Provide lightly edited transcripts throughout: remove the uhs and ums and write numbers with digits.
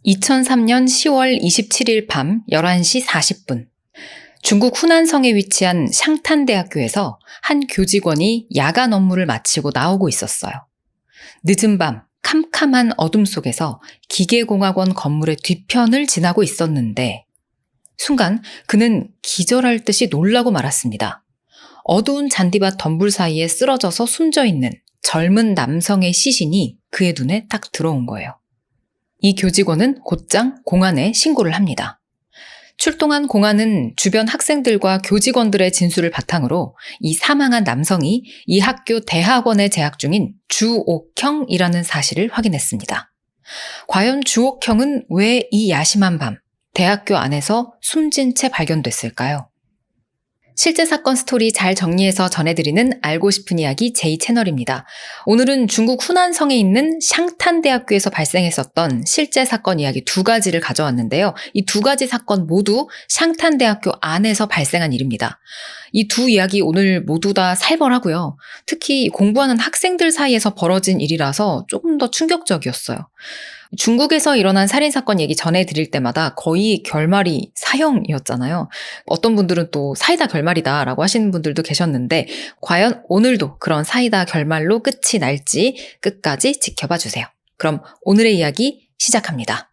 2003년 10월 27일 밤 11시 40분, 중국 후난성에 위치한 샹탄대학교에서 한 교직원이 야간 업무를 마치고 나오고 있었어요. 늦은 밤, 캄캄한 어둠 속에서 기계공학원 건물의 뒤편을 지나고 있었는데 순간 그는 기절할 듯이 놀라고 말았습니다. 어두운 잔디밭 덤불 사이에 쓰러져서 숨져있는 젊은 남성의 시신이 그의 눈에 딱 들어온 거예요. 이 교직원은 곧장 공안에 신고를 합니다. 출동한 공안은 주변 학생들과 교직원들의 진술을 바탕으로 이 사망한 남성이 이 학교 대학원에 재학 중인 주옥형이라는 사실을 확인했습니다. 과연 주옥형은 왜 이 야심한 밤 대학교 안에서 숨진 채 발견됐을까요? 실제 사건 스토리 잘 정리해서 전해드리는 알고 싶은 이야기 제2채널입니다. 오늘은 중국 후난성에 있는 샹탄대학교에서 발생했었던 실제 사건 이야기 두 가지를 가져왔는데요. 이 두 가지 사건 모두 샹탄대학교 안에서 발생한 일입니다. 이 두 이야기 오늘 모두 다 살벌하고요. 특히 공부하는 학생들 사이에서 벌어진 일이라서 조금 더 충격적이었어요. 중국에서 일어난 살인사건 얘기 전해드릴 때마다 거의 결말이 사형이었잖아요. 어떤 분들은 또 사이다 결말이다라고 하시는 분들도 계셨는데 과연 오늘도 그런 사이다 결말로 끝이 날지 끝까지 지켜봐 주세요. 그럼 오늘의 이야기 시작합니다.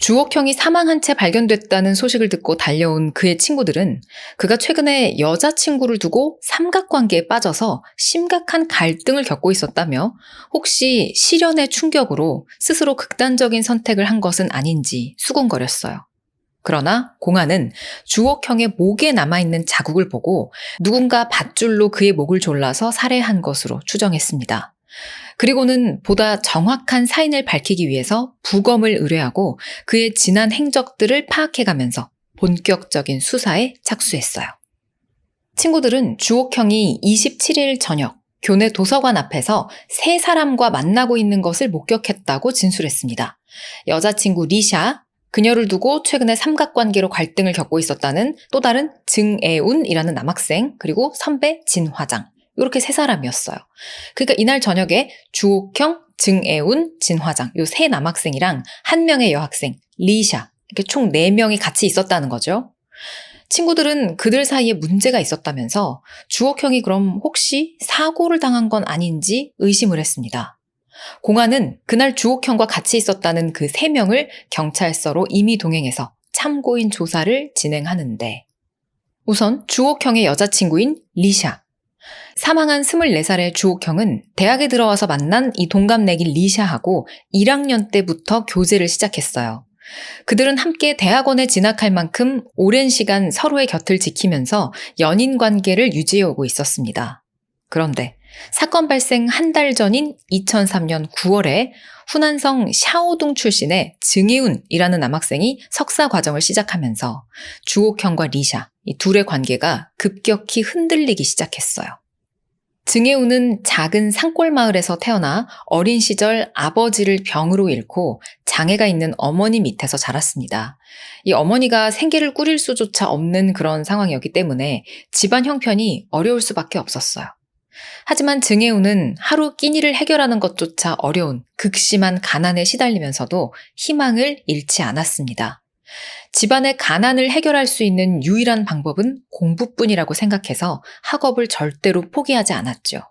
주옥형이 사망한 채 발견됐다는 소식을 듣고 달려온 그의 친구들은 그가 최근에 여자친구를 두고 삼각관계에 빠져서 심각한 갈등을 겪고 있었다며 혹시 실연의 충격으로 스스로 극단적인 선택을 한 것은 아닌지 수군거렸어요. 그러나 공안은 주옥형의 목에 남아있는 자국을 보고 누군가 밧줄로 그의 목을 졸라서 살해한 것으로 추정했습니다. 그리고는 보다 정확한 사인을 밝히기 위해서 부검을 의뢰하고 그의 지난 행적들을 파악해가면서 본격적인 수사에 착수했어요. 친구들은 주옥형이 27일 저녁 교내 도서관 앞에서 세 사람과 만나고 있는 것을 목격했다고 진술했습니다. 여자친구 리샤, 그녀를 두고 최근에 삼각관계로 갈등을 겪고 있었다는 또 다른 증애운이라는 남학생, 그리고 선배 진화장. 이렇게 세 사람이었어요. 그러니까 이날 저녁에 주옥형, 증애운, 진화장 이 세 남학생이랑 한 명의 여학생, 리샤 이렇게 총 4명이 같이 있었다는 거죠. 친구들은 그들 사이에 문제가 있었다면서 주옥형이 그럼 혹시 사고를 당한 건 아닌지 의심을 했습니다. 공안은 그날 주옥형과 같이 있었다는 그 3명을 경찰서로 임의 동행해서 참고인 조사를 진행하는데 우선 주옥형의 여자친구인 리샤, 사망한 24살의 주옥형은 대학에 들어와서 만난 이 동갑내기 리샤하고 1학년 때부터 교제를 시작했어요. 그들은 함께 대학원에 진학할 만큼 오랜 시간 서로의 곁을 지키면서 연인 관계를 유지해오고 있었습니다. 그런데 사건 발생 한 달 전인 2003년 9월에 후난성 샤오동 출신의 증애운이라는 남학생이 석사 과정을 시작하면서 주옥형과 리샤, 이 둘의 관계가 급격히 흔들리기 시작했어요. 증애운은 작은 산골 마을에서 태어나 어린 시절 아버지를 병으로 잃고 장애가 있는 어머니 밑에서 자랐습니다. 이 어머니가 생계를 꾸릴 수조차 없는 그런 상황이었기 때문에 집안 형편이 어려울 수밖에 없었어요. 하지만 증애운은 하루 끼니를 해결하는 것조차 어려운 극심한 가난에 시달리면서도 희망을 잃지 않았습니다. 집안의 가난을 해결할 수 있는 유일한 방법은 공부뿐이라고 생각해서 학업을 절대로 포기하지 않았죠.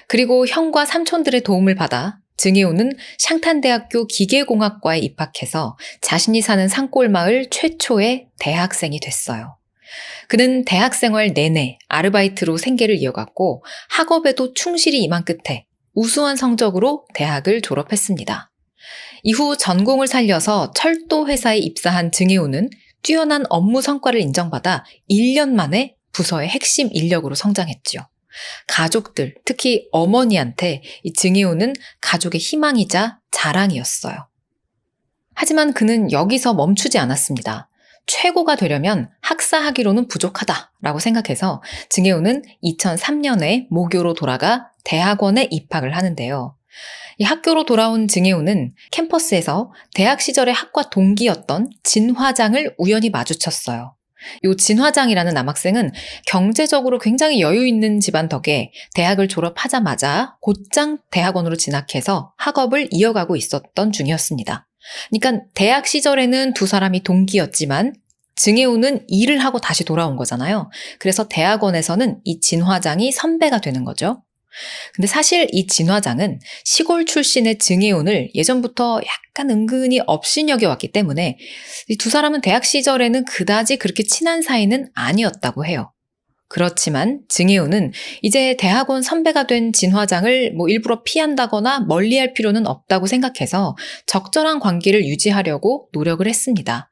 그리고 형과 삼촌들의 도움을 받아 증애운은 샹탄대학교 기계공학과에 입학해서 자신이 사는 산골 마을 최초의 대학생이 됐어요. 그는 대학생활 내내 아르바이트로 생계를 이어갔고 학업에도 충실히 임한 끝에 우수한 성적으로 대학을 졸업했습니다. 이후 전공을 살려서 철도 회사에 입사한 증애운은 뛰어난 업무 성과를 인정받아 1년 만에 부서의 핵심 인력으로 성장했죠. 가족들, 특히 어머니한테 이 증애운은 가족의 희망이자 자랑이었어요. 하지만 그는 여기서 멈추지 않았습니다. 최고가 되려면 학사학위로는 부족하다라고 생각해서 증애운은 2003년에 모교로 돌아가 대학원에 입학을 하는데요. 이 학교로 돌아온 증애운은 캠퍼스에서 대학 시절의 학과 동기였던 진화장을 우연히 마주쳤어요. 이 진화장이라는 남학생은 경제적으로 굉장히 여유 있는 집안 덕에 대학을 졸업하자마자 곧장 대학원으로 진학해서 학업을 이어가고 있었던 중이었습니다. 그러니까 대학 시절에는 두 사람이 동기였지만 증혜운은 일을 하고 다시 돌아온 거잖아요. 그래서 대학원에서는 이 진화장이 선배가 되는 거죠. 근데 사실 이 진화장은 시골 출신의 증혜운을 예전부터 약간 은근히 업신여겨 왔기 때문에 이 두 사람은 대학 시절에는 그다지 그렇게 친한 사이는 아니었다고 해요. 그렇지만 증혜운은 이제 대학원 선배가 된 진화장을 일부러 피한다거나 멀리할 필요는 없다고 생각해서 적절한 관계를 유지하려고 노력을 했습니다.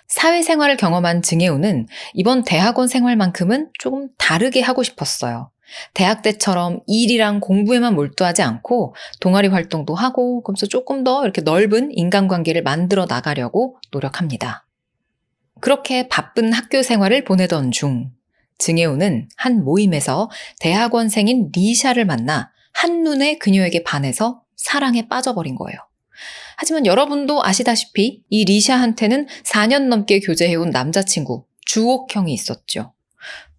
사회생활을 경험한 증혜운은 이번 대학원 생활만큼은 조금 다르게 하고 싶었어요. 대학 때처럼 일이랑 공부에만 몰두하지 않고 동아리 활동도 하고 그러면서 조금 더 이렇게 넓은 인간관계를 만들어 나가려고 노력합니다. 그렇게 바쁜 학교 생활을 보내던 중 증혜운은 한 모임에서 대학원생인 리샤를 만나 한눈에 그녀에게 반해서 사랑에 빠져버린 거예요. 하지만 여러분도 아시다시피 이 리샤한테는 4년 넘게 교제해온 남자친구 주옥형이 있었죠.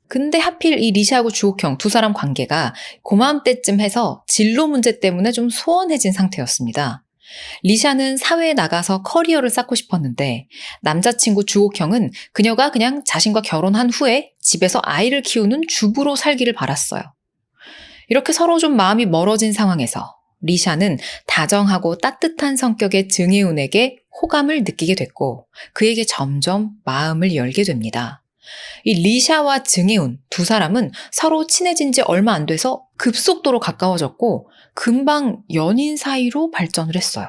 근데 하필 이 리샤하고 주옥형 두 사람 관계가 고맘때쯤 해서 진로 문제 때문에 좀 소원해진 상태였습니다. 리샤는 사회에 나가서 커리어를 쌓고 싶었는데 남자친구 주옥형은 그녀가 그냥 자신과 결혼한 후에 집에서 아이를 키우는 주부로 살기를 바랐어요. 이렇게 서로 좀 마음이 멀어진 상황에서 리샤는 다정하고 따뜻한 성격의 증혜운에게 호감을 느끼게 됐고 그에게 점점 마음을 열게 됩니다. 이 리샤와 증혜운 두 사람은 서로 친해진 지 얼마 안 돼서 급속도로 가까워졌고 금방 연인 사이로 발전을 했어요.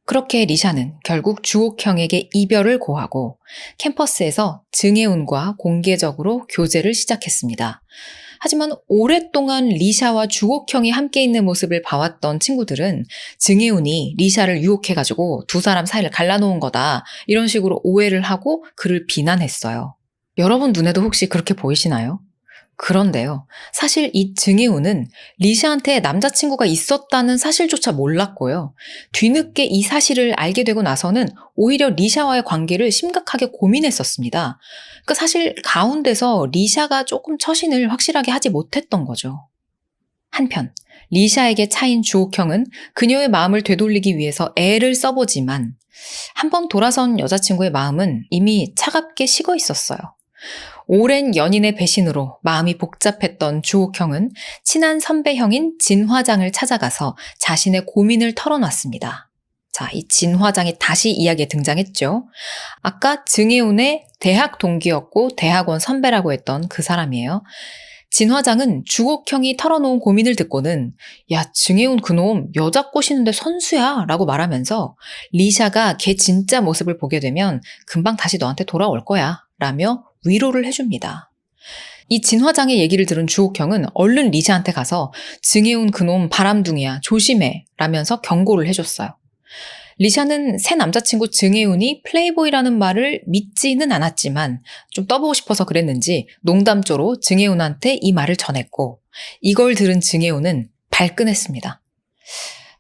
그렇게 리샤는 결국 주옥형에게 이별을 고하고 캠퍼스에서 증혜운과 공개적으로 교제를 시작했습니다. 하지만 오랫동안 리샤와 주옥형이 함께 있는 모습을 봐왔던 친구들은 증혜운이 리샤를 유혹해가지고 두 사람 사이를 갈라놓은 거다 이런 식으로 오해를 하고 그를 비난했어요. 여러분 눈에도 혹시 그렇게 보이시나요? 그런데요. 사실 이 증혜운은 리샤한테 남자친구가 있었다는 사실조차 몰랐고요. 뒤늦게 이 사실을 알게 되고 나서는 오히려 리샤와의 관계를 심각하게 고민했었습니다. 그러니까 사실 가운데서 리샤가 조금 처신을 확실하게 하지 못했던 거죠. 한편 리샤에게 차인 주옥형은 그녀의 마음을 되돌리기 위해서 애를 써보지만 한번 돌아선 여자친구의 마음은 이미 차갑게 식어 있었어요. 오랜 연인의 배신으로 마음이 복잡했던 주옥형은 친한 선배형인 진화장을 찾아가서 자신의 고민을 털어놨습니다. 자, 이 진화장이 다시 이야기에 등장했죠. 아까 증혜운의 대학 동기였고 대학원 선배라고 했던 그 사람이에요. 진화장은 주옥형이 털어놓은 고민을 듣고는 야, 증혜운 그놈 여자 꼬시는데 선수야 라고 말하면서 리샤가 걔 진짜 모습을 보게 되면 금방 다시 너한테 돌아올 거야 라며 위로를 해줍니다. 이 진화장의 얘기를 들은 주옥형은 얼른 리샤한테 가서 증혜운 그놈 바람둥이야 조심해 라면서 경고를 해줬어요. 리샤는 새 남자친구 증혜운이 플레이보이라는 말을 믿지는 않았지만 좀 떠보고 싶어서 그랬는지 농담조로 증혜운한테 이 말을 전했고 이걸 들은 증혜운은 발끈했습니다.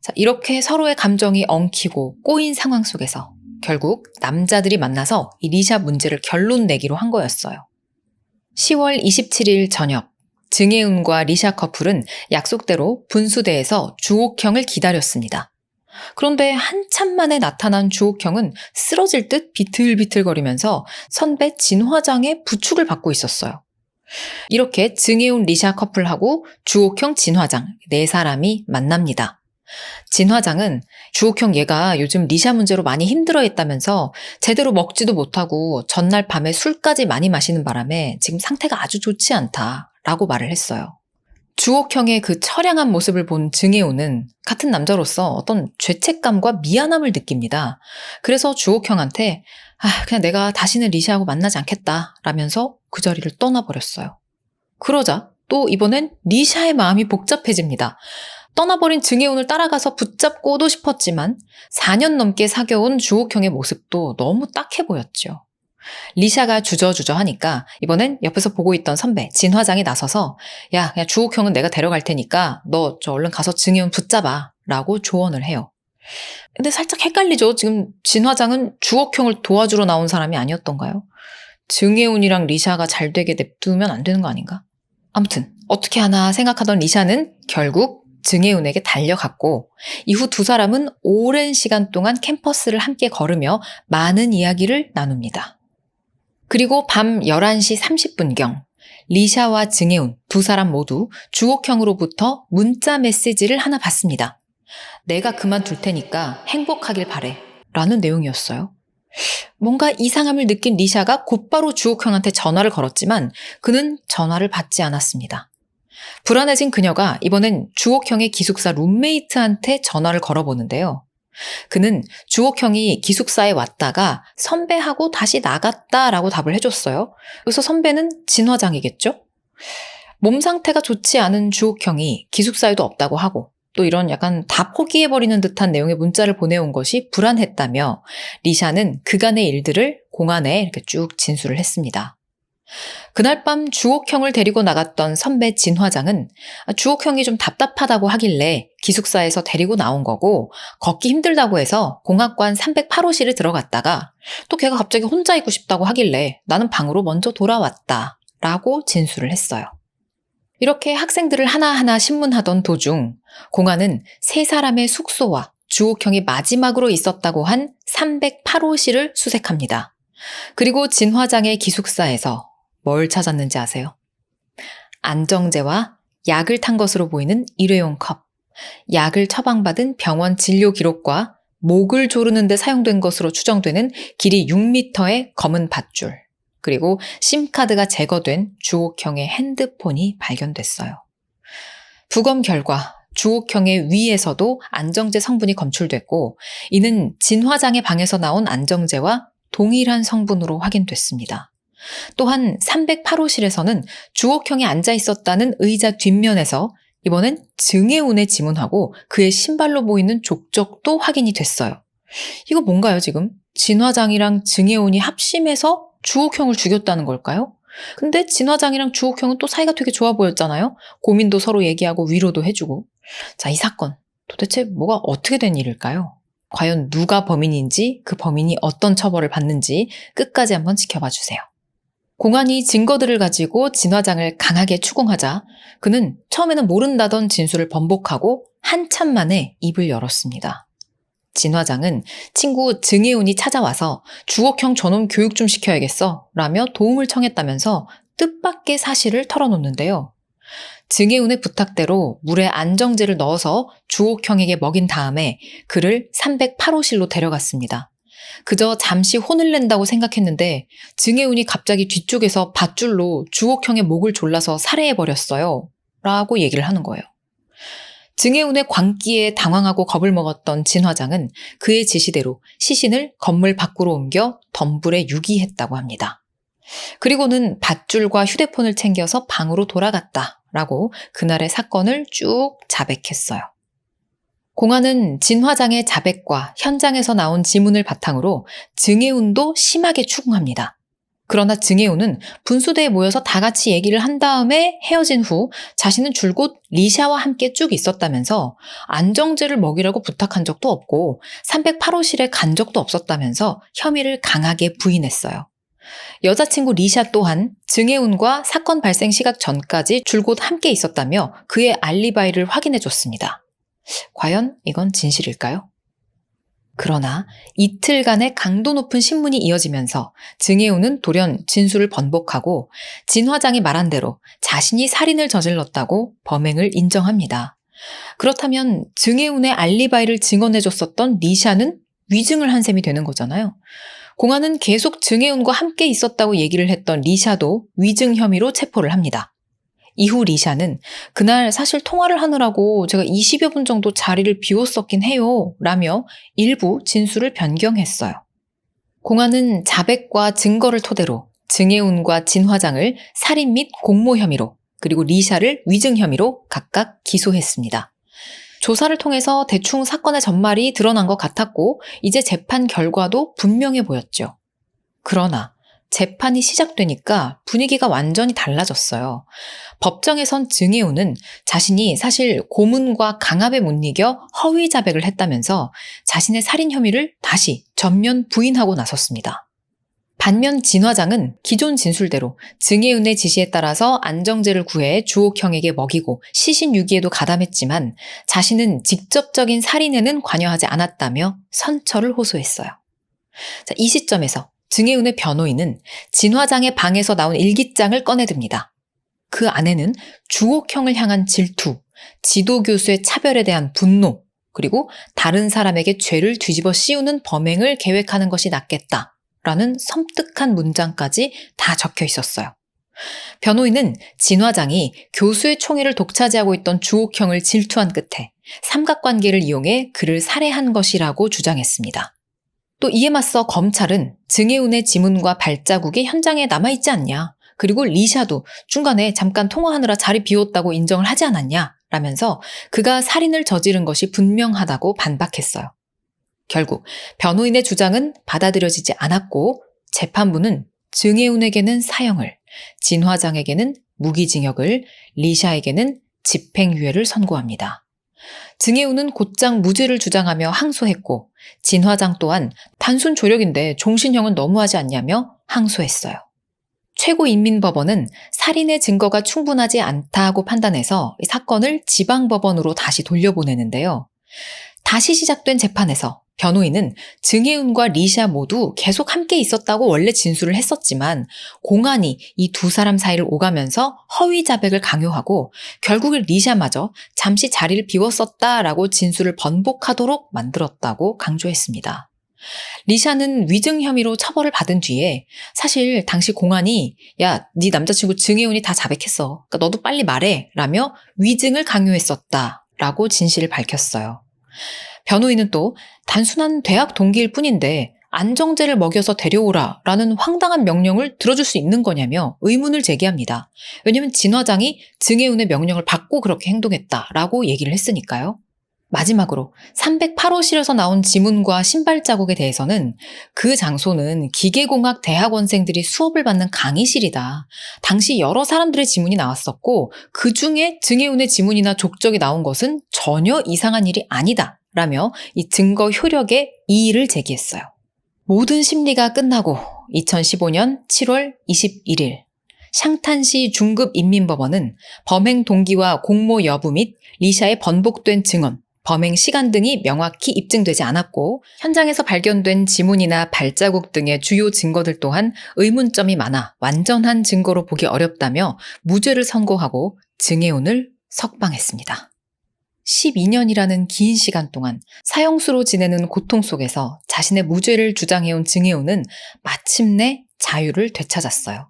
자, 이렇게 서로의 감정이 엉키고 꼬인 상황 속에서 결국 남자들이 만나서 이 리샤 문제를 결론 내기로 한 거였어요. 10월 27일 저녁, 증혜운과 리샤 커플은 약속대로 분수대에서 주옥형을 기다렸습니다. 그런데 한참 만에 나타난 주옥형은 쓰러질 듯 비틀비틀거리면서 선배 진화장의 부축을 받고 있었어요. 이렇게 증혜운 리샤 커플하고 주옥형 진화장 네 사람이 만납니다. 진화장은 주옥형 얘가 요즘 리샤 문제로 많이 힘들어했다면서 제대로 먹지도 못하고 전날 밤에 술까지 많이 마시는 바람에 지금 상태가 아주 좋지 않다라고 말을 했어요. 주옥형의 그 처량한 모습을 본 증혜운은 같은 남자로서 어떤 죄책감과 미안함을 느낍니다. 그래서 주옥형한테 그냥 내가 다시는 리샤하고 만나지 않겠다 라면서 그 자리를 떠나버렸어요. 그러자 또 이번엔 리샤의 마음이 복잡해집니다. 떠나버린 증혜운을 따라가서 붙잡고도 싶었지만 4년 넘게 사귀어온 주옥형의 모습도 너무 딱해 보였죠. 리샤가 주저주저 하니까 이번엔 옆에서 보고 있던 선배 진화장이 나서서 야, 그냥 주옥형은 내가 데려갈 테니까 너 저 얼른 가서 증혜운 붙잡아 라고 조언을 해요. 근데 살짝 헷갈리죠. 지금 진화장은 주옥형을 도와주러 나온 사람이 아니었던가요? 증혜운이랑 리샤가 잘 되게 냅두면 안 되는 거 아닌가? 아무튼 어떻게 하나 생각하던 리샤는 결국 증혜운에게 달려갔고 이후 두 사람은 오랜 시간 동안 캠퍼스를 함께 걸으며 많은 이야기를 나눕니다. 그리고 밤 11시 30분경 리샤와 증혜운 두 사람 모두 주옥형으로부터 문자 메시지를 하나 받습니다. 내가 그만둘 테니까 행복하길 바래 라는 내용이었어요. 뭔가 이상함을 느낀 리샤가 곧바로 주옥형한테 전화를 걸었지만 그는 전화를 받지 않았습니다. 불안해진 그녀가 이번엔 주옥형의 기숙사 룸메이트한테 전화를 걸어보는데요. 그는 주옥형이 기숙사에 왔다가 선배하고 다시 나갔다라고 답을 해줬어요. 그래서 선배는 진화장이겠죠? 몸 상태가 좋지 않은 주옥형이 기숙사에도 없다고 하고 또 이런 약간 다 포기해버리는 듯한 내용의 문자를 보내온 것이 불안했다며 리샤는 그간의 일들을 공안에 이렇게 쭉 진술을 했습니다. 그날 밤 주옥형을 데리고 나갔던 선배 진화장은 주옥형이 좀 답답하다고 하길래 기숙사에서 데리고 나온 거고 걷기 힘들다고 해서 공학관 308호실에 들어갔다가 또 걔가 갑자기 혼자 있고 싶다고 하길래 나는 방으로 먼저 돌아왔다 라고 진술을 했어요. 이렇게 학생들을 하나하나 신문하던 도중 공안은 세 사람의 숙소와 주옥형이 마지막으로 있었다고 한 308호실을 수색합니다. 그리고 진화장의 기숙사에서 뭘 찾았는지 아세요? 안정제와 약을 탄 것으로 보이는 일회용 컵, 약을 처방받은 병원 진료 기록과 목을 조르는 데 사용된 것으로 추정되는 길이 6m의 검은 밧줄, 그리고 심카드가 제거된 주옥형의 핸드폰이 발견됐어요. 부검 결과 주옥형의 위에서도 안정제 성분이 검출됐고 이는 진화장의 방에서 나온 안정제와 동일한 성분으로 확인됐습니다. 또한 308호실에서는 주옥형이 앉아 있었다는 의자 뒷면에서 이번엔 증혜운의 지문하고 그의 신발로 보이는 족적도 확인이 됐어요. 이거 뭔가요 지금? 진화장이랑 증혜운이 합심해서 주옥형을 죽였다는 걸까요? 근데 진화장이랑 주옥형은 또 사이가 되게 좋아 보였잖아요. 고민도 서로 얘기하고 위로도 해주고. 자, 이 사건 도대체 뭐가 어떻게 된 일일까요? 과연 누가 범인인지 그 범인이 어떤 처벌을 받는지 끝까지 한번 지켜봐 주세요. 공안이 증거들을 가지고 진화장을 강하게 추궁하자 그는 처음에는 모른다던 진술을 번복하고 한참 만에 입을 열었습니다. 진화장은 친구 증혜운이 찾아와서 주옥형 저놈 교육 좀 시켜야겠어 라며 도움을 청했다면서 뜻밖의 사실을 털어놓는데요. 증혜운의 부탁대로 물에 안정제를 넣어서 주옥형에게 먹인 다음에 그를 308호실로 데려갔습니다. 그저 잠시 혼을 낸다고 생각했는데 증혜운이 갑자기 뒤쪽에서 밧줄로 주옥형의 목을 졸라서 살해해버렸어요 라고 얘기를 하는 거예요. 증혜운의 광기에 당황하고 겁을 먹었던 진화장은 그의 지시대로 시신을 건물 밖으로 옮겨 덤불에 유기했다고 합니다. 그리고는 밧줄과 휴대폰을 챙겨서 방으로 돌아갔다라고 그날의 사건을 쭉 자백했어요. 공안은 진화장의 자백과 현장에서 나온 지문을 바탕으로 증혜운도 심하게 추궁합니다. 그러나 증혜운은 분수대에 모여서 다 같이 얘기를 한 다음에 헤어진 후 자신은 줄곧 리샤와 함께 쭉 있었다면서 안정제를 먹이라고 부탁한 적도 없고 308호실에 간 적도 없었다면서 혐의를 강하게 부인했어요. 여자친구 리샤 또한 증혜운과 사건 발생 시각 전까지 줄곧 함께 있었다며 그의 알리바이를 확인해줬습니다. 과연 이건 진실일까요? 그러나 이틀간의 강도 높은 신문이 이어지면서 증혜운은 돌연 진술을 번복하고 진화장이 말한 대로 자신이 살인을 저질렀다고 범행을 인정합니다. 그렇다면 증혜운의 알리바이를 증언해줬었던 리샤는 위증을 한 셈이 되는 거잖아요. 공안은 계속 증혜운과 함께 있었다고 얘기를 했던 리샤도 위증 혐의로 체포를 합니다. 이후 리샤는 그날 사실 통화를 하느라고 제가 20여 분 정도 자리를 비웠었긴 해요 라며 일부 진술을 변경했어요. 공안은 자백과 증거를 토대로 증혜운과 진화장을 살인 및 공모 혐의로 그리고 리샤를 위증 혐의로 각각 기소했습니다. 조사를 통해서 대충 사건의 전말이 드러난 것 같았고 이제 재판 결과도 분명해 보였죠. 그러나 재판이 시작되니까 분위기가 완전히 달라졌어요. 법정에선 증혜운은 자신이 사실 고문과 강압에 못 이겨 허위 자백을 했다면서 자신의 살인 혐의를 다시 전면 부인하고 나섰습니다. 반면 진화장은 기존 진술대로 증혜은의 지시에 따라서 안정제를 구해 주옥형에게 먹이고 시신유기에도 가담했지만 자신은 직접적인 살인에는 관여하지 않았다며 선처를 호소했어요. 자, 이 시점에서 증혜은의 변호인은 진화장의 방에서 나온 일기장을 꺼내듭니다. 그 안에는 주옥형을 향한 질투, 지도교수의 차별에 대한 분노, 그리고 다른 사람에게 죄를 뒤집어 씌우는 범행을 계획하는 것이 낫겠다라는 섬뜩한 문장까지 다 적혀 있었어요. 변호인은 진화장이 교수의 총애를 독차지하고 있던 주옥형을 질투한 끝에 삼각관계를 이용해 그를 살해한 것이라고 주장했습니다. 또 이에 맞서 검찰은 증혜운의 지문과 발자국이 현장에 남아있지 않냐, 그리고 리샤도 중간에 잠깐 통화하느라 자리 비웠다고 인정을 하지 않았냐 라면서 그가 살인을 저지른 것이 분명하다고 반박했어요. 결국 변호인의 주장은 받아들여지지 않았고 재판부는 증혜운에게는 사형을, 진화장에게는 무기징역을, 리샤에게는 집행유예를 선고합니다. 증혜운은 곧장 무죄를 주장하며 항소했고 진화장 또한 단순 조력인데 종신형은 너무하지 않냐며 항소했어요. 최고인민법원은 살인의 증거가 충분하지 않다고 판단해서 이 사건을 지방법원으로 다시 돌려보내는데요. 다시 시작된 재판에서 변호인은 증혜운과 리샤 모두 계속 함께 있었다고 원래 진술을 했었지만 공안이 이 두 사람 사이를 오가면서 허위 자백을 강요하고 결국에 리샤마저 잠시 자리를 비웠었다라고 진술을 번복하도록 만들었다고 강조했습니다. 리샤는 위증 혐의로 처벌을 받은 뒤에 사실 당시 공안이 야, 네 남자친구 증혜운이 다 자백했어. 그러니까 너도 빨리 말해 라며 위증을 강요했었다라고 진실을 밝혔어요. 변호인은 또 단순한 대학 동기일 뿐인데 안정제를 먹여서 데려오라 라는 황당한 명령을 들어줄 수 있는 거냐며 의문을 제기합니다. 왜냐하면 진화장이 증혜운의 명령을 받고 그렇게 행동했다라고 얘기를 했으니까요. 마지막으로 308호실에서 나온 지문과 신발 자국에 대해서는 그 장소는 기계공학 대학원생들이 수업을 받는 강의실이다. 당시 여러 사람들의 지문이 나왔었고 그 중에 증혜운의 지문이나 족적이 나온 것은 전혀 이상한 일이 아니다. 라며 이 증거 효력에 이의를 제기했어요. 모든 심리가 끝나고 2015년 7월 21일 샹탄시 중급인민법원은 범행 동기와 공모 여부 및 리샤의 번복된 증언, 범행 시간 등이 명확히 입증되지 않았고 현장에서 발견된 지문이나 발자국 등의 주요 증거들 또한 의문점이 많아 완전한 증거로 보기 어렵다며 무죄를 선고하고 증혜운을 석방했습니다. 12년이라는 긴 시간 동안 사형수로 지내는 고통 속에서 자신의 무죄를 주장해온 증혜운은 마침내 자유를 되찾았어요.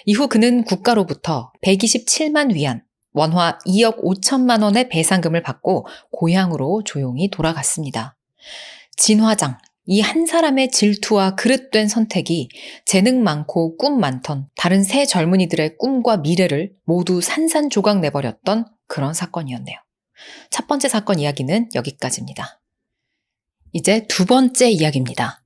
이후 그는 국가로부터 127만 위안, 원화 2억 5천만 원의 배상금을 받고 고향으로 조용히 돌아갔습니다. 진화장, 이 한 사람의 질투와 그릇된 선택이 재능 많고 꿈 많던 다른 세 젊은이들의 꿈과 미래를 모두 산산조각 내버렸던 그런 사건이었네요. 첫 번째 사건 이야기는 여기까지입니다. 이제 두 번째 이야기입니다.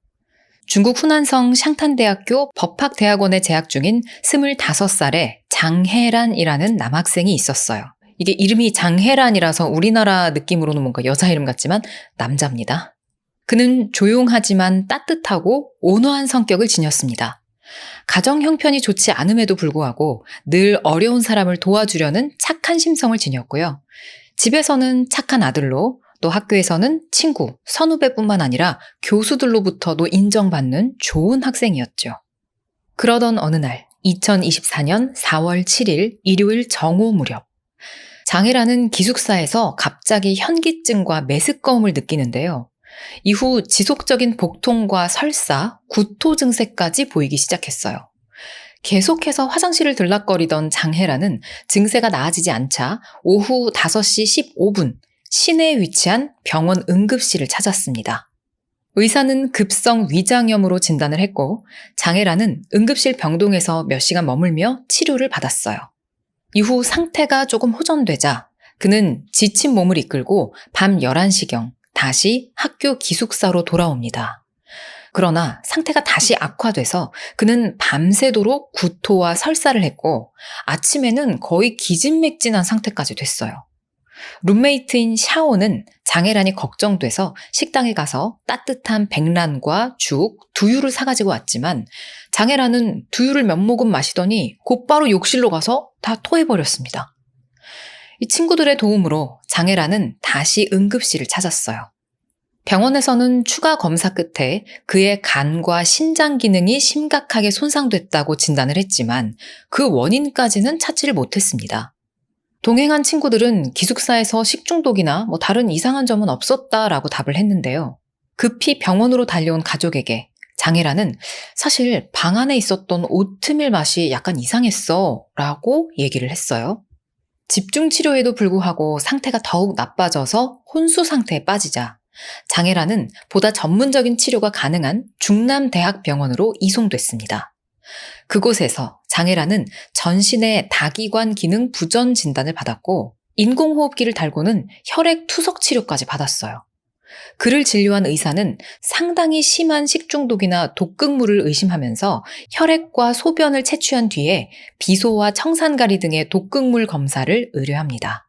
중국 후난성 샹탄대학교 법학대학원에 재학 중인 25살의 장혜란이라는 남학생이 있었어요. 이게 이름이 장혜란이라서 우리나라 느낌으로는 뭔가 여자 이름 같지만 남자입니다. 그는 조용하지만 따뜻하고 온화한 성격을 지녔습니다. 가정 형편이 좋지 않음에도 불구하고 늘 어려운 사람을 도와주려는 착한 심성을 지녔고요. 집에서는 착한 아들로 또 학교에서는 친구, 선후배뿐만 아니라 교수들로부터도 인정받는 좋은 학생이었죠. 그러던 어느 날 2024년 4월 7일 일요일 정오 무렵 장혜란은 기숙사에서 갑자기 현기증과 메스꺼움을 느끼는데요. 이후 지속적인 복통과 설사, 구토 증세까지 보이기 시작했어요. 계속해서 화장실을 들락거리던 장혜란은 증세가 나아지지 않자 오후 5시 15분 시내에 위치한 병원 응급실을 찾았습니다. 의사는 급성 위장염으로 진단을 했고 장혜란은 응급실 병동에서 몇 시간 머물며 치료를 받았어요. 이후 상태가 조금 호전되자 그는 지친 몸을 이끌고 밤 11시경 다시 학교 기숙사로 돌아옵니다. 그러나 상태가 다시 악화돼서 그는 밤새도록 구토와 설사를 했고 아침에는 거의 기진맥진한 상태까지 됐어요. 룸메이트인 샤오는 장혜란이 걱정돼서 식당에 가서 따뜻한 백란과 죽, 두유를 사가지고 왔지만 장혜란은 두유를 몇 모금 마시더니 곧바로 욕실로 가서 다 토해버렸습니다. 이 친구들의 도움으로 장혜란은 다시 응급실을 찾았어요. 병원에서는 추가 검사 끝에 그의 간과 신장 기능이 심각하게 손상됐다고 진단을 했지만 그 원인까지는 찾지를 못했습니다. 동행한 친구들은 기숙사에서 식중독이나 다른 이상한 점은 없었다라고 답을 했는데요. 급히 병원으로 달려온 가족에게 장혜란은 사실 방 안에 있었던 오트밀 맛이 약간 이상했어 라고 얘기를 했어요. 집중치료에도 불구하고 상태가 더욱 나빠져서 혼수 상태에 빠지자 장혜란은 보다 전문적인 치료가 가능한 중남대학병원으로 이송됐습니다. 그곳에서 장혜란은 전신의 다기관 기능 부전 진단을 받았고 인공호흡기를 달고는 혈액 투석 치료까지 받았어요. 그를 진료한 의사는 상당히 심한 식중독이나 독극물을 의심하면서 혈액과 소변을 채취한 뒤에 비소와 청산가리 등의 독극물 검사를 의뢰합니다.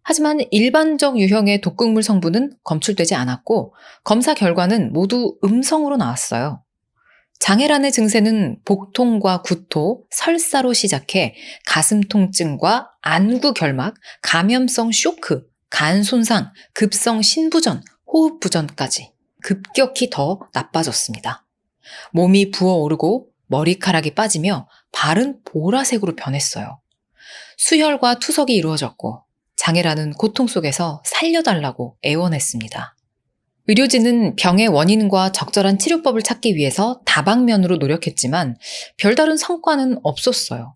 하지만 일반적 유형의 독극물 성분은 검출되지 않았고 검사 결과는 모두 음성으로 나왔어요. 장혜란의 증세는 복통과 구토, 설사로 시작해 가슴 통증과 안구 결막, 감염성 쇼크, 간 손상, 급성 신부전, 호흡 부전까지 급격히 더 나빠졌습니다. 몸이 부어오르고 머리카락이 빠지며 발은 보라색으로 변했어요. 수혈과 투석이 이루어졌고 장혜란은 고통 속에서 살려달라고 애원했습니다. 의료진은 병의 원인과 적절한 치료법을 찾기 위해서 다방면으로 노력했지만 별다른 성과는 없었어요.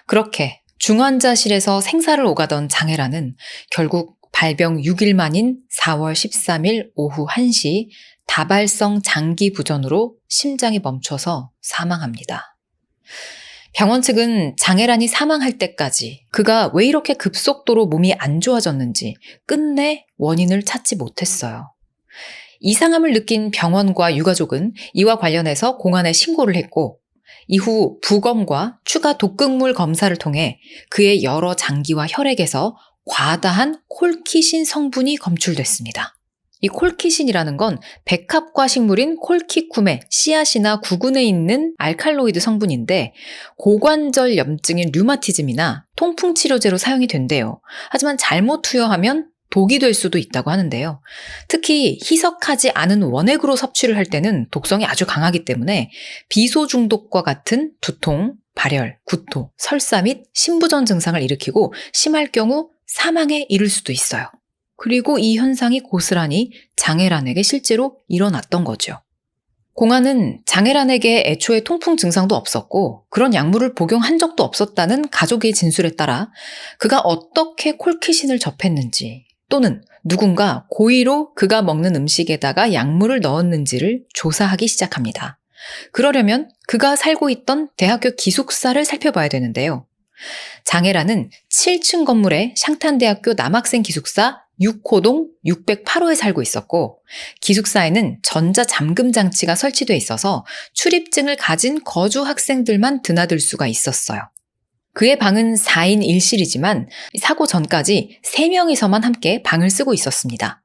그렇게 중환자실에서 생사를 오가던 장혜란은 결국 발병 6일 만인 4월 13일 오후 1시 다발성 장기 부전으로 심장이 멈춰서 사망합니다. 병원 측은 장혜란이 사망할 때까지 그가 왜 이렇게 급속도로 몸이 안 좋아졌는지 끝내 원인을 찾지 못했어요. 이상함을 느낀 병원과 유가족은 이와 관련해서 공안에 신고를 했고 이후 부검과 추가 독극물 검사를 통해 그의 여러 장기와 혈액에서 과다한 콜키신 성분이 검출됐습니다. 이 콜키신이라는 건 백합과 식물인 콜키쿰의 씨앗이나 구근에 있는 알칼로이드 성분인데 고관절 염증인 류마티즘이나 통풍 치료제로 사용이 된대요. 하지만 잘못 투여하면 독이 될 수도 있다고 하는데요. 특히 희석하지 않은 원액으로 섭취를 할 때는 독성이 아주 강하기 때문에 비소 중독과 같은 두통, 발열, 구토, 설사 및 신부전 증상을 일으키고 심할 경우 사망에 이를 수도 있어요. 그리고 이 현상이 고스란히 장혜란에게 실제로 일어났던 거죠. 공안은 장혜란에게 애초에 통풍 증상도 없었고 그런 약물을 복용한 적도 없었다는 가족의 진술에 따라 그가 어떻게 콜키신을 접했는지 또는 누군가 고의로 그가 먹는 음식에다가 약물을 넣었는지를 조사하기 시작합니다. 그러려면 그가 살고 있던 대학교 기숙사를 살펴봐야 되는데요. 장혜란은 7층 건물의 샹탄대학교 남학생 기숙사 6호동 608호에 살고 있었고 기숙사에는 전자잠금 장치가 설치돼 있어서 출입증을 가진 거주 학생들만 드나들 수가 있었어요. 그의 방은 4인 1실이지만 사고 전까지 3명이서만 함께 방을 쓰고 있었습니다.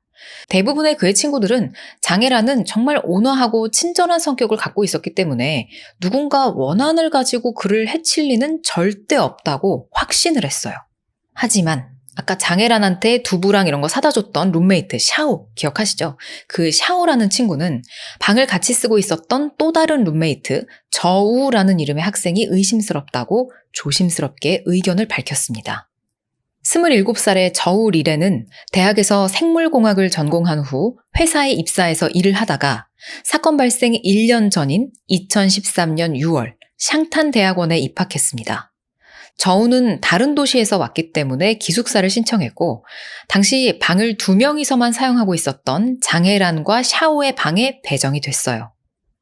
대부분의 그의 친구들은 장혜란은 정말 온화하고 친절한 성격을 갖고 있었기 때문에 누군가 원한을 가지고 그를 해칠 리는 절대 없다고 확신을 했어요. 하지만 아까 장혜란한테 두부랑 이런 거 사다 줬던 룸메이트 샤오 기억하시죠? 그 샤오라는 친구는 방을 같이 쓰고 있었던 또 다른 룸메이트 저우라는 이름의 학생이 의심스럽다고 조심스럽게 의견을 밝혔습니다. 27살의 저우 리레는 대학에서 생물공학을 전공한 후 회사에 입사해서 일을 하다가 사건 발생 1년 전인 2013년 6월 샹탄대학원에 입학했습니다. 저우는 다른 도시에서 왔기 때문에 기숙사를 신청했고 당시 방을 2명이서만 사용하고 있었던 장혜란과 샤오의 방에 배정이 됐어요.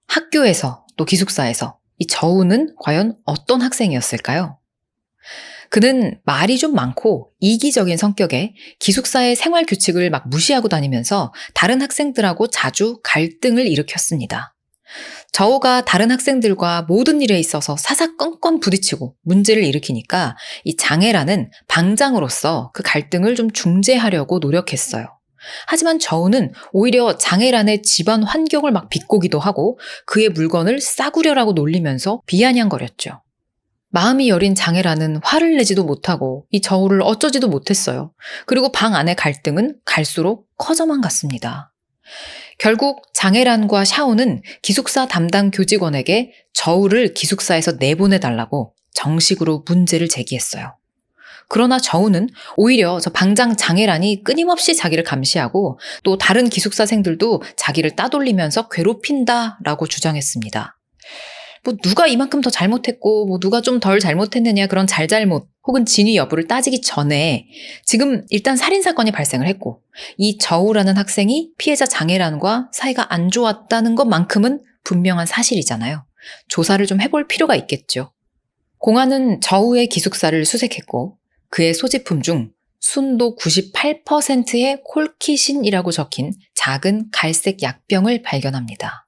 학교에서 또 기숙사에서 이 저우는 과연 어떤 학생이었을까요? 그는 말이 좀 많고 이기적인 성격에 기숙사의 생활 규칙을 막 무시하고 다니면서 다른 학생들하고 자주 갈등을 일으켰습니다. 저우가 다른 학생들과 모든 일에 있어서 사사건건 부딪히고 문제를 일으키니까 이 장애라는 방장으로서 그 갈등을 좀 중재하려고 노력했어요. 하지만 저우는 오히려 장애란의 집안 환경을 막 비꼬기도 하고 그의 물건을 싸구려라고 놀리면서 비아냥거렸죠. 마음이 여린 장애란은 화를 내지도 못하고 이 저우를 어쩌지도 못했어요. 그리고 방 안의 갈등은 갈수록 커져만 갔습니다. 결국 장애란과 샤오는 기숙사 담당 교직원에게 저우를 기숙사에서 내보내달라고 정식으로 문제를 제기했어요. 그러나 저우는 오히려 저 방장 장애란이 끊임없이 자기를 감시하고 또 다른 기숙사생들도 자기를 따돌리면서 괴롭힌다라고 주장했습니다. 누가 이만큼 더 잘못했고 누가 좀 덜 잘못했느냐 그런 잘잘못 혹은 진위 여부를 따지기 전에 지금 일단 살인사건이 발생을 했고 이 저우라는 학생이 피해자 장애란과 사이가 안 좋았다는 것만큼은 분명한 사실이잖아요. 조사를 좀 해볼 필요가 있겠죠. 공안은 저우의 기숙사를 수색했고 그의 소지품 중 순도 98%의 콜키신이라고 적힌 작은 갈색 약병을 발견합니다.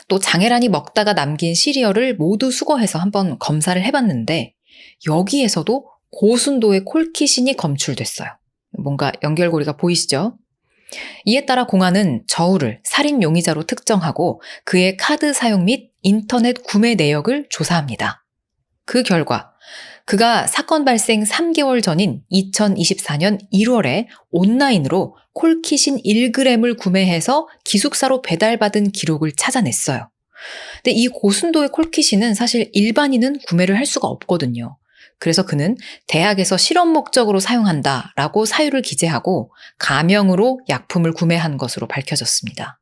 또 장애란이 먹다가 남긴 시리얼을 모두 수거해서 한번 검사를 해봤는데 여기에서도 고순도의 콜키신이 검출됐어요. 뭔가 연결고리가 보이시죠? 이에 따라 공안은 저우를 살인 용의자로 특정하고 그의 카드 사용 및 인터넷 구매 내역을 조사합니다. 그 결과 그가 사건 발생 3개월 전인 2024년 1월에 온라인으로 콜키신 1g을 구매해서 기숙사로 배달받은 기록을 찾아냈어요. 근데 이 고순도의 콜키신은 사실 일반인은 구매를 할 수가 없거든요. 그래서 그는 대학에서 실험 목적으로 사용한다라고 사유를 기재하고 가명으로 약품을 구매한 것으로 밝혀졌습니다.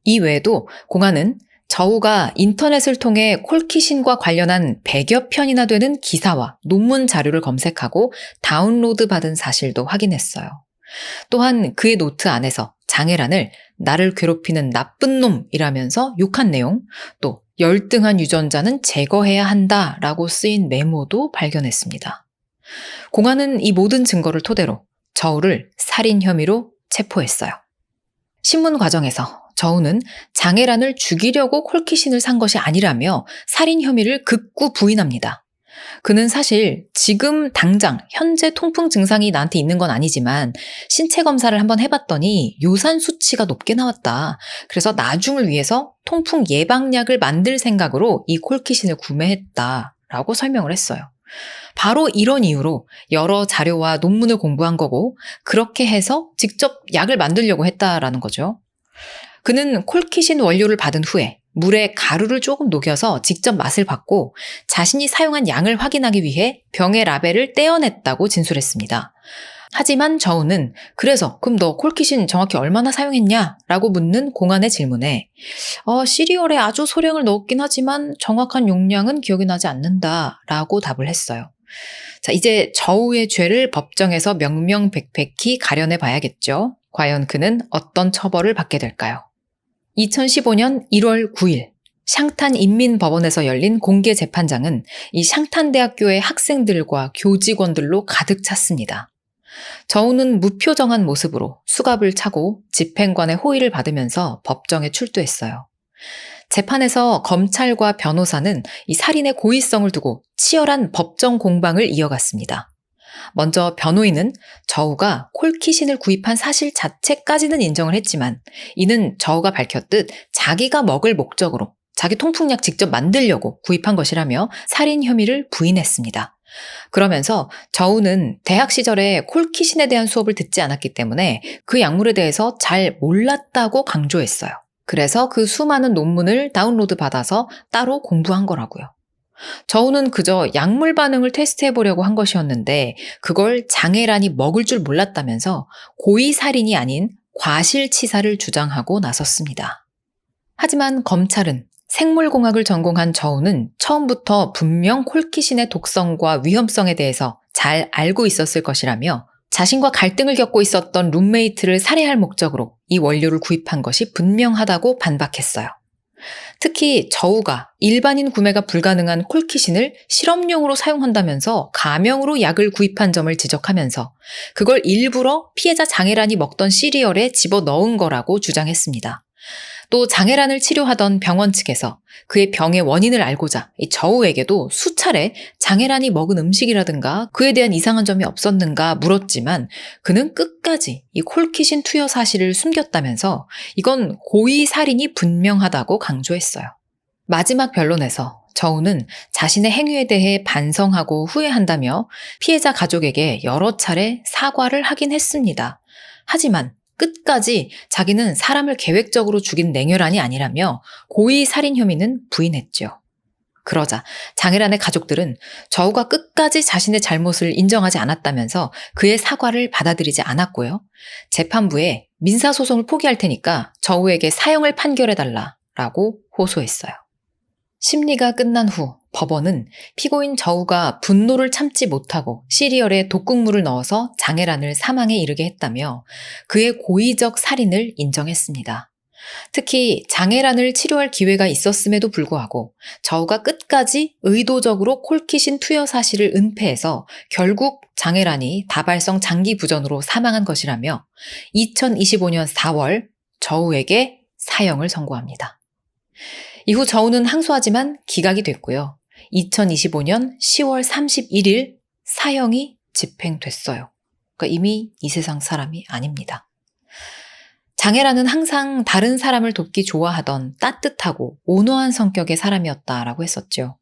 이 외에도 공안은 저우가 인터넷을 통해 콜키신과 관련한 100여 편이나 되는 기사와 논문 자료를 검색하고 다운로드 받은 사실도 확인했어요. 또한 그의 노트 안에서 장애란을 나를 괴롭히는 나쁜 놈이라면서 욕한 내용, 또 열등한 유전자는 제거해야 한다라고 쓰인 메모도 발견했습니다. 공안은 이 모든 증거를 토대로 저우를 살인 혐의로 체포했어요. 신문 과정에서 저우는 장애란을 죽이려고 콜키신을 산 것이 아니라며 살인 혐의를 극구 부인합니다. 그는 사실 지금 당장 현재 통풍 증상이 나한테 있는 건 아니지만 신체 검사를 한번 해봤더니 요산 수치가 높게 나왔다. 그래서 나중을 위해서 통풍 예방약을 만들 생각으로 이 콜키신을 구매했다라고 설명을 했어요. 바로 이런 이유로 여러 자료와 논문을 공부한 거고 그렇게 해서 직접 약을 만들려고 했다라는 거죠. 그는 콜키신 원료를 받은 후에 물에 가루를 조금 녹여서 직접 맛을 봤고 자신이 사용한 양을 확인하기 위해 병의 라벨을 떼어냈다고 진술했습니다. 하지만 저우는 그래서 그럼 너 콜키신 정확히 얼마나 사용했냐? 라고 묻는 공안의 질문에 시리얼에 아주 소량을 넣었긴 하지만 정확한 용량은 기억이 나지 않는다 라고 답을 했어요. 자, 이제 저우의 죄를 법정에서 명명백백히 가려내 봐야겠죠. 과연 그는 어떤 처벌을 받게 될까요? 2015년 1월 9일 샹탄 인민법원에서 열린 공개 재판장은 이 샹탄대학교의 학생들과 교직원들로 가득 찼습니다. 저우는 무표정한 모습으로 수갑을 차고 집행관의 호의를 받으면서 법정에 출두했어요. 재판에서 검찰과 변호사는 이 살인의 고의성을 두고 치열한 법정 공방을 이어갔습니다. 먼저 변호인은 저우가 콜키신을 구입한 사실 자체까지는 인정을 했지만 이는 저우가 밝혔듯 자기가 먹을 목적으로 자기 통풍약 직접 만들려고 구입한 것이라며 살인 혐의를 부인했습니다. 그러면서 저우는 대학 시절에 콜키신에 대한 수업을 듣지 않았기 때문에 그 약물에 대해서 잘 몰랐다고 강조했어요. 그래서 그 수많은 논문을 다운로드 받아서 따로 공부한 거라고요. 저우는 그저 약물 반응을 테스트해보려고 한 것이었는데 그걸 장애란이 먹을 줄 몰랐다면서 고의살인이 아닌 과실치사를 주장하고 나섰습니다. 하지만 검찰은 생물공학을 전공한 저우는 처음부터 분명 콜키신의 독성과 위험성에 대해서 잘 알고 있었을 것이라며 자신과 갈등을 겪고 있었던 룸메이트를 살해할 목적으로 이 원료를 구입한 것이 분명하다고 반박했어요. 특히 저우가 일반인 구매가 불가능한 콜키신을 실험용으로 사용한다면서 가명으로 약을 구입한 점을 지적하면서 그걸 일부러 피해자 장애란이 먹던 시리얼에 집어넣은 거라고 주장했습니다. 또 장애란을 치료하던 병원 측에서 그의 병의 원인을 알고자 이 저우에게도 수차례 장애란이 먹은 음식이라든가 그에 대한 이상한 점이 없었는가 물었지만 그는 끝까지 이 콜키신 투여 사실을 숨겼다면서 이건 고의 살인이 분명하다고 강조했어요. 마지막 변론에서 저우는 자신의 행위에 대해 반성하고 후회한다며 피해자 가족에게 여러 차례 사과를 하긴 했습니다. 하지만 끝까지 자기는 사람을 계획적으로 죽인 냉혈한이 아니라며 고의 살인 혐의는 부인했죠. 그러자 장애란의 가족들은 저우가 끝까지 자신의 잘못을 인정하지 않았다면서 그의 사과를 받아들이지 않았고요. 재판부에 민사소송을 포기할 테니까 저우에게 사형을 판결해달라라고 호소했어요. 심리가 끝난 후 법원은 피고인 저우가 분노를 참지 못하고 시리얼에 독극물을 넣어서 장애란을 사망에 이르게 했다며 그의 고의적 살인을 인정했습니다. 특히 장애란을 치료할 기회가 있었음에도 불구하고 저우가 끝까지 의도적으로 콜키신 투여 사실을 은폐해서 결국 장애란이 다발성 장기 부전으로 사망한 것이라며 2025년 4월 저우에게 사형을 선고합니다. 이후 저우는 항소하지만 기각이 됐고요. 2025년 10월 31일 사형이 집행됐어요. 그러니까 이미 이 세상 사람이 아닙니다. 장애란은 항상 다른 사람을 돕기 좋아하던 따뜻하고 온화한 성격의 사람이었다라고 했었죠.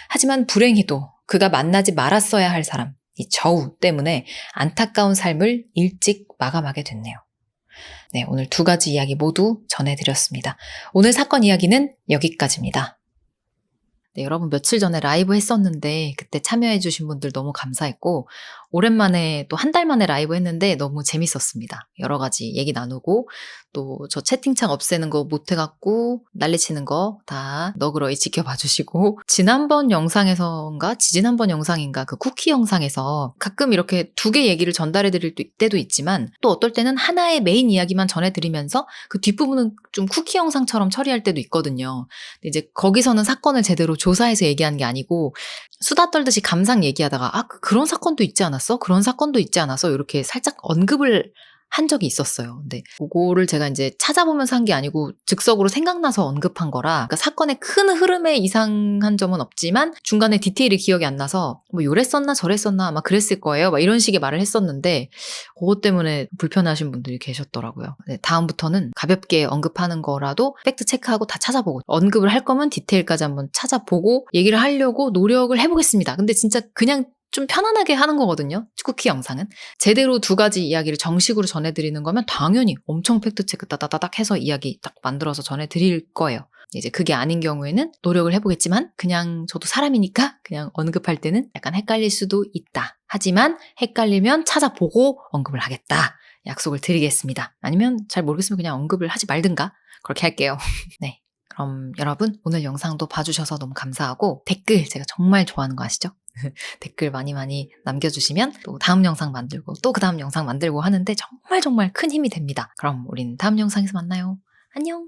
하지만 불행히도 그가 만나지 말았어야 할 사람, 이 저우 때문에 안타까운 삶을 일찍 마감하게 됐네요. 네, 오늘 두 가지 이야기 모두 전해드렸습니다. 오늘 사건 이야기는 여기까지입니다. 네, 여러분 며칠 전에 라이브 했었는데 그때 참여해주신 분들 너무 감사했고 오랜만에 또 한 달 만에 라이브 했는데 너무 재밌었습니다. 여러 가지 얘기 나누고 또 저 채팅창 없애는 거 못해갖고 난리치는 거 다 너그러이 지켜봐 주시고 지난번 영상에서인가 지지난번 영상인가 그 쿠키 영상에서 가끔 이렇게 두 개 얘기를 전달해 드릴 때도 있지만 또 어떨 때는 하나의 메인 이야기만 전해드리면서 그 뒷부분은 좀 쿠키 영상처럼 처리할 때도 있거든요. 근데 이제 거기서는 사건을 제대로 조사해서 얘기하는 게 아니고 수다 떨듯이 감상 얘기하다가 그런 사건도 있지 않았어? 그런 사건도 있지 않았어? 이렇게 살짝 언급을 한 적이 있었어요. 근데 그거를 제가 이제 찾아보면서 한 게 아니고 즉석으로 생각나서 언급한 거라 그러니까 사건의 큰 흐름에 이상한 점은 없지만 중간에 디테일이 기억이 안 나서 뭐 요랬었나 저랬었나 아마 그랬을 거예요. 막 이런 식의 말을 했었는데 그것 때문에 불편해하신 분들이 계셨더라고요. 네, 다음부터는 가볍게 언급하는 거라도 팩트 체크하고 다 찾아보고 언급을 할 거면 디테일까지 한번 찾아보고 얘기를 하려고 노력을 해보겠습니다. 근데 진짜 그냥 좀 편안하게 하는 거거든요. 쿠키 영상은. 제대로 두 가지 이야기를 정식으로 전해드리는 거면 당연히 엄청 팩트체크 따다다닥 해서 이야기 딱 만들어서 전해드릴 거예요. 이제 그게 아닌 경우에는 노력을 해보겠지만 그냥 저도 사람이니까 그냥 언급할 때는 약간 헷갈릴 수도 있다. 하지만 헷갈리면 찾아보고 언급을 하겠다. 약속을 드리겠습니다. 아니면 잘 모르겠으면 그냥 언급을 하지 말든가 그렇게 할게요. 네. 그럼 여러분 오늘 영상도 봐주셔서 너무 감사하고 댓글 제가 정말 좋아하는 거 아시죠? 댓글 많이 남겨주시면 또 다음 영상 만들고 또 그 다음 영상 만들고 하는데 정말 큰 힘이 됩니다. 그럼 우린 다음 영상에서 만나요. 안녕!